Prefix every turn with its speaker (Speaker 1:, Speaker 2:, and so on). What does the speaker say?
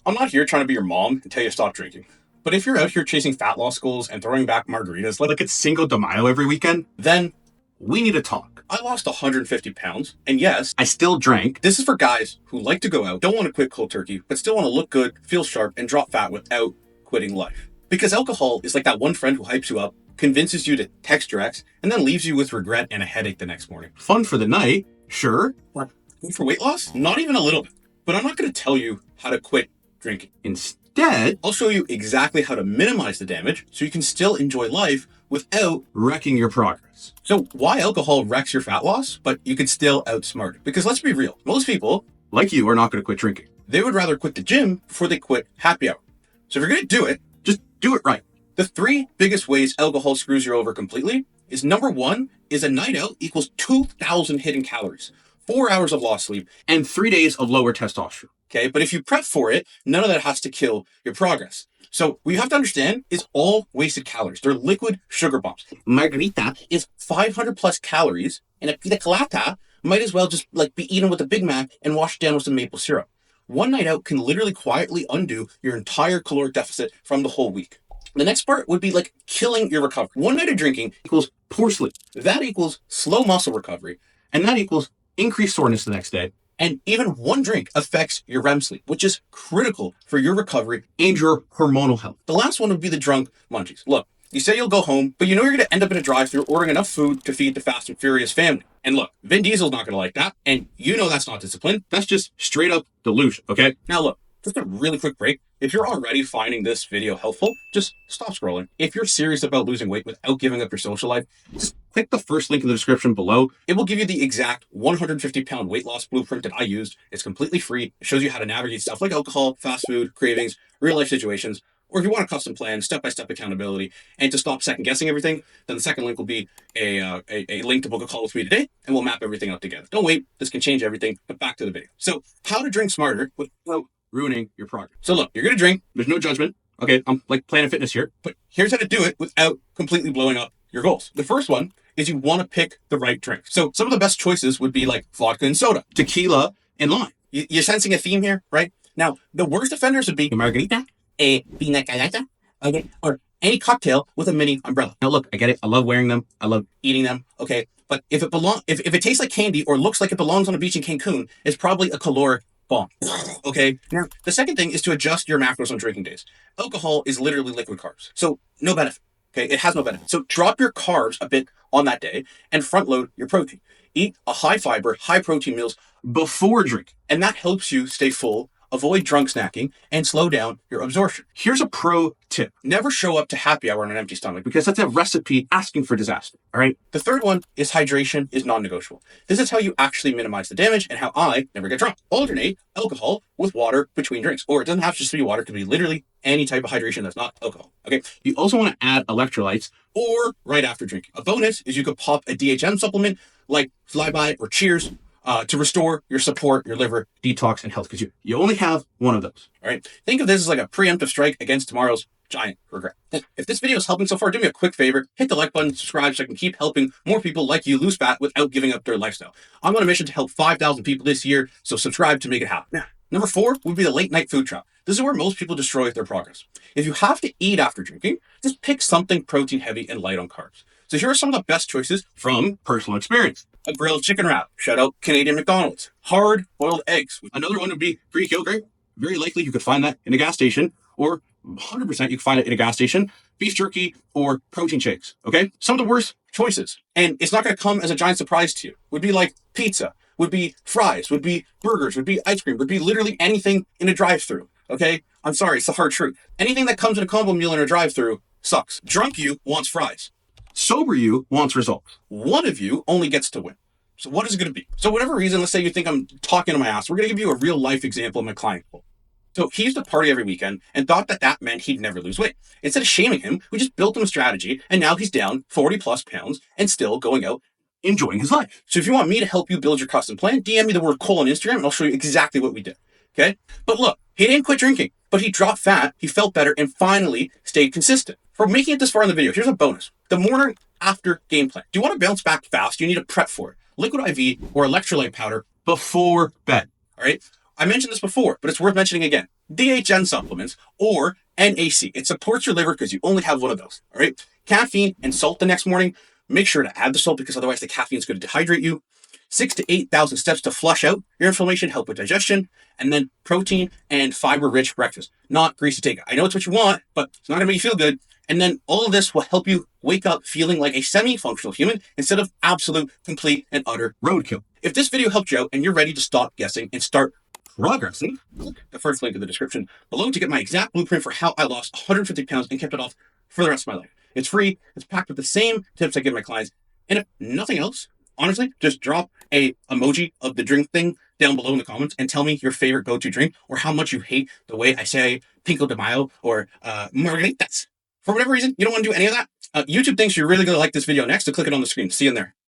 Speaker 1: I'm not here trying to be your mom and tell you to stop drinking. But if you're out here chasing fat loss goals and throwing back margaritas like it's Cinco de Mayo every weekend, then we need to talk. I lost 150 pounds, and yes, I still drank. This is for guys who like to go out, don't want to quit cold turkey, but still want to look good, feel sharp, and drop fat without quitting life. Because alcohol is like that one friend who hypes you up, convinces you to text your ex, and then leaves you with regret and a headache the next morning. Fun for the night, sure. What? Good for weight loss? Not even a little bit. But I'm not going to tell you how to quit drinking. Instead, I'll show you exactly how to minimize the damage so you can still enjoy life without wrecking your progress. So why alcohol wrecks your fat loss, but you can still outsmart it? Because let's be real, most people, like you, are not going to quit drinking. They would rather quit the gym before they quit happy hour. So if you're going to do it, just do it right. The three biggest ways alcohol screws you over completely is number one is a night out equals 2,000 hidden calories, 4 hours of lost sleep, and 3 days of lower testosterone. Okay, but if you prep for it, none of that has to kill your progress. So what you have to understand is all wasted calories. They're liquid sugar bombs. Margarita is 500 plus calories, and a pina colada might as well just like be eaten with a Big Mac and washed down with some maple syrup. One night out can literally quietly undo your entire caloric deficit from the whole week. The next part would be like killing your recovery. One night of drinking equals poor sleep. That equals slow muscle recovery. And that equals increased soreness the next day. And even one drink affects your REM sleep, which is critical for your recovery and your hormonal health. The last one would be the drunk munchies. Look, you say you'll go home, but you know you're going to end up in a drive-thru ordering enough food to feed the Fast and Furious family. And look, Vin Diesel's not going to like that. And you know that's not discipline. That's just straight up delusion, okay? Now look, just a really quick break. If you're already finding this video helpful, just stop scrolling. If you're serious about losing weight without giving up your social life, just click the first link in the description below. It will give you the exact 150-pound weight loss blueprint that I used. It's completely free. It shows you how to navigate stuff like alcohol, fast food, cravings, real life situations. Or if you want a custom plan, step-by-step accountability, and to stop second-guessing everything, then the second link will be a link to book a call with me today, and we'll map everything out together. Don't wait. This can change everything, but back to the video. So how to drink smarter without ruining your progress. So look, you're going to drink. There's no judgment. Okay, I'm like Planet Fitness here. But here's how to do it without completely blowing up your goals. The first one is you want to pick the right drink. So some of the best choices would be like vodka and soda, tequila and lime. You're sensing a theme here, right? Now, the worst offenders would be a margarita, a pina colada, okay, or any cocktail with a mini umbrella. Now look, I get it. I love wearing them. I love eating them. Okay, but if it tastes like candy or looks like it belongs on a beach in Cancun, it's probably a caloric bomb. Okay. Now, the second thing is to adjust your macros on drinking days. Alcohol is literally liquid carbs, so no benefit. Okay, it has no benefit. So drop your carbs a bit on that day and front load your protein. Eat a high fiber, high protein meals before drinking, and that helps you stay full, avoid drunk snacking, and slow down your absorption. Here's a pro tip. Never show up to happy hour on an empty stomach because that's a recipe asking for disaster, all right? The third one is hydration is non-negotiable. This is how you actually minimize the damage and how I never get drunk. Alternate alcohol with water between drinks. Or it doesn't have to just be water. It could be literally any type of hydration that's not alcohol, okay? You also want to add electrolytes or right after drinking. A bonus is you could pop a DHM supplement like Flyby or Cheers to restore your support, your liver, detox, and health, because you only have one of those. All right. Think of this as like a preemptive strike against tomorrow's giant regret. If this video is helping so far, do me a quick favor, hit the like button, subscribe so I can keep helping more people like you lose fat without giving up their lifestyle. I'm on a mission to help 5,000 people this year, so subscribe to make it happen. Now, number 4 would be the late night food trap. This is where most people destroy their progress. If you have to eat after drinking, just pick something protein heavy and light on carbs. So here are some of the best choices from personal experience. A grilled chicken wrap. Shout out Canadian McDonald's. Hard boiled eggs. Another one would be Greek yogurt. Very likely you could find that in a gas station, or 100% you can find it in a gas station. Beef jerky or protein shakes. Okay? Some of the worst choices, and it's not going to come as a giant surprise to you, would be like pizza, would be fries, would be burgers, would be ice cream, would be literally anything in a drive-thru. Okay? I'm sorry, it's the hard truth. Anything that comes in a combo meal in a drive-thru sucks. Drunk you wants fries. Sober you wants results. One of you only gets to win. So what is it going to be? So whatever reason, let's say you think I'm talking to my ass, we're going to give you a real life example of my client. So he used to party every weekend and thought that that meant he'd never lose weight. Instead of shaming him, we just built him a strategy, and now he's down 40 plus pounds and still going out enjoying his life. So if you want me to help you build your custom plan, DM me the word Cole on Instagram and I'll show you exactly what we did. Okay? But look, he didn't quit drinking, but he dropped fat, he felt better, and finally stayed consistent. For making it this far in the video, here's a bonus. The morning after game plan. Do you want to bounce back fast? You need to prep for it. Liquid IV or electrolyte powder before bed. All right? I mentioned this before, but it's worth mentioning again. DHN supplements, or NAC. It supports your liver because you only have one of those. All right. Caffeine and salt the next morning. Make sure to add the salt because otherwise the caffeine is going to dehydrate you. 6,000 to 8,000 steps to flush out your inflammation, help with digestion, and then protein and fiber-rich breakfast. Not greasy take. I know it's what you want, but it's not going to make you feel good. And then all of this will help you wake up feeling like a semi-functional human instead of absolute, complete, and utter roadkill. If this video helped you out and you're ready to stop guessing and start progressing, click the first link in the description below to get my exact blueprint for how I lost 150 pounds and kept it off for the rest of my life. It's free. It's packed with the same tips I give my clients. And if nothing else, honestly, just drop a emoji of the drink thing down below in the comments and tell me your favorite go-to drink or how much you hate the way I say Pico de Mayo or margaritas. For whatever reason, you don't want to do any of that. YouTube thinks you're really going to like this video next, so click it on the screen. See you in there.